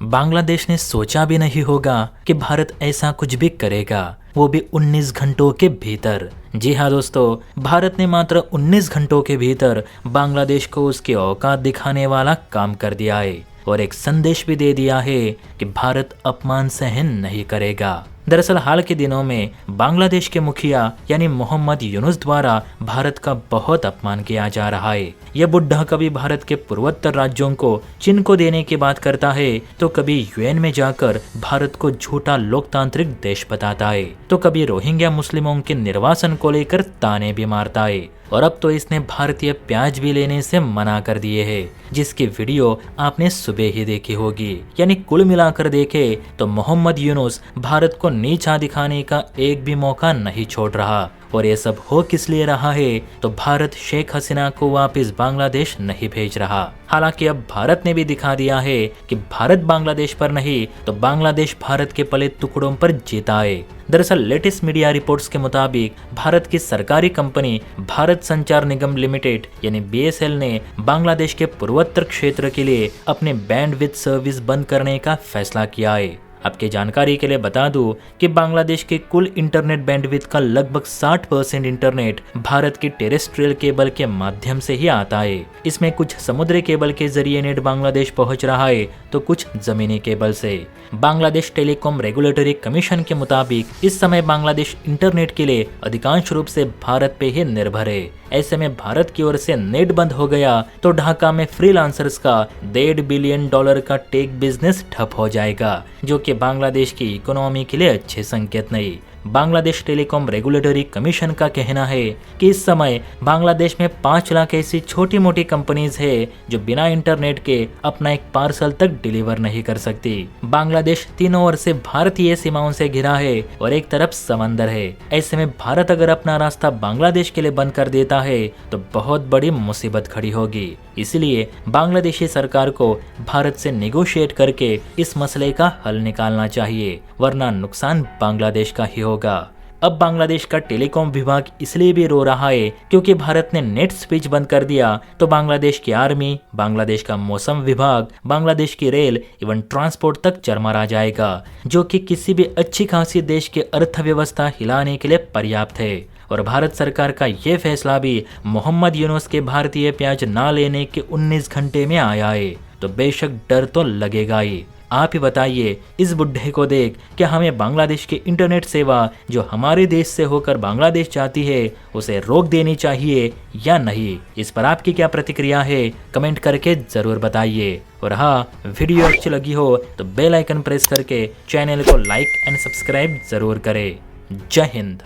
बांग्लादेश ने सोचा भी नहीं होगा कि भारत ऐसा कुछ भी करेगा, वो भी 19 घंटों के भीतर। जी हाँ दोस्तों, भारत ने मात्र 19 घंटों के भीतर बांग्लादेश को उसकी औकात दिखाने वाला काम कर दिया है और एक संदेश भी दे दिया है कि भारत अपमान सहन नहीं करेगा। दरअसल हाल के दिनों में बांग्लादेश के मुखिया यानी मोहम्मद यूनुस द्वारा भारत का बहुत अपमान किया जा रहा है। यह बुढ़ा कभी भारत के पूर्वोत्तर राज्यों को चीन को देने की बात करता है, तो कभी यूएन में जाकर भारत को झूठा लोकतांत्रिक देश बताता है, तो कभी रोहिंग्या मुस्लिमों के निर्वासन को लेकर ताने भी मारता है और अब तो इसने भारतीय प्याज भी लेने से मना कर दिए है, जिसकी वीडियो आपने सुबह ही देखी होगी। यानी कुल मिलाकर देखे तो मोहम्मद यूनुस भारत को नीचा दिखाने का एक भी मौका नहीं छोड़ रहा। और ये सब हो किस लिए रहा है, तो भारत शेख हसीना को वापस बांग्लादेश नहीं भेज रहा। हालांकि अब भारत ने भी दिखा दिया है कि भारत बांग्लादेश पर नहीं तो बांग्लादेश भारत के पले टुकड़ों पर जीता है। दरअसल लेटेस्ट मीडिया रिपोर्ट्स के मुताबिक भारत की सरकारी कंपनी भारत संचार निगम लिमिटेड यानी बीएसएल ने बांग्लादेश के पूर्वोत्तर क्षेत्र के लिए अपने बैंडविड्थ सर्विस बंद करने का फैसला किया है। आपके जानकारी के लिए बता दूं कि बांग्लादेश के कुल इंटरनेट बैंडविड्थ का लगभग 60% इंटरनेट भारत की टेरेस्ट्रियल केबल के माध्यम से ही आता है। इसमें कुछ समुद्री केबल के जरिए नेट बांग्लादेश पहुंच रहा है तो कुछ जमीनी केबल से। बांग्लादेश टेलीकॉम रेगुलेटरी कमीशन के मुताबिक इस समय बांग्लादेश इंटरनेट के लिए अधिकांश रूप से भारत पे ही निर्भर है। ऐसे में भारत की ओर से नेट बंद हो गया तो ढाका में फ्रीलांसर्स का $1.5 बिलियन का टेक बिजनेस ठप हो जाएगा, जो कि बांग्लादेश की इकोनॉमी के लिए अच्छे संकेत नहीं। बांग्लादेश टेलीकॉम रेगुलेटरी कमीशन का कहना है कि इस समय बांग्लादेश में 5 लाख ऐसी छोटी मोटी कंपनीज है जो बिना इंटरनेट के अपना एक पार्सल तक डिलीवर नहीं कर सकती। बांग्लादेश तीनों ओर से भारतीय सीमाओं से घिरा है और एक तरफ समंदर है। ऐसे में भारत अगर अपना रास्ता बांग्लादेश के लिए बंद कर देता है तो बहुत बड़ी मुसीबत खड़ी होगी। इसलिए बांग्लादेशी सरकार को भारत से नेगोशिएट करके इस मसले का हल निकालना चाहिए, वरना नुकसान बांग्लादेश का ही होगा। अब बांग्लादेश का टेलीकॉम विभाग इसलिए भी रो रहा है क्योंकि भारत ने नेट स्विच बंद कर दिया तो बांग्लादेश की आर्मी, बांग्लादेश का मौसम विभाग, बांग्लादेश की रेल एवं ट्रांसपोर्ट तक चरमरा जाएगा, जो कि किसी भी अच्छी खासी देश की अर्थव्यवस्था हिलाने के लिए पर्याप्त है। और भारत सरकार का ये फैसला भी मोहम्मद यूनुस के भारतीय प्याज ना लेने के 19 घंटे में आया है, तो बेशक डर तो लगेगा ही। आप ही बताइए, इस बुढ़े को देख क्या हमें बांग्लादेश की इंटरनेट सेवा जो हमारे देश से होकर बांग्लादेश जाती है उसे रोक देनी चाहिए या नहीं? इस पर आपकी क्या प्रतिक्रिया है, कमेंट करके जरूर बताइए। और हाँ, वीडियो अच्छी लगी हो तो बेल आइकन प्रेस करके चैनल को लाइक एंड सब्सक्राइब जरूर करें। जय हिंद।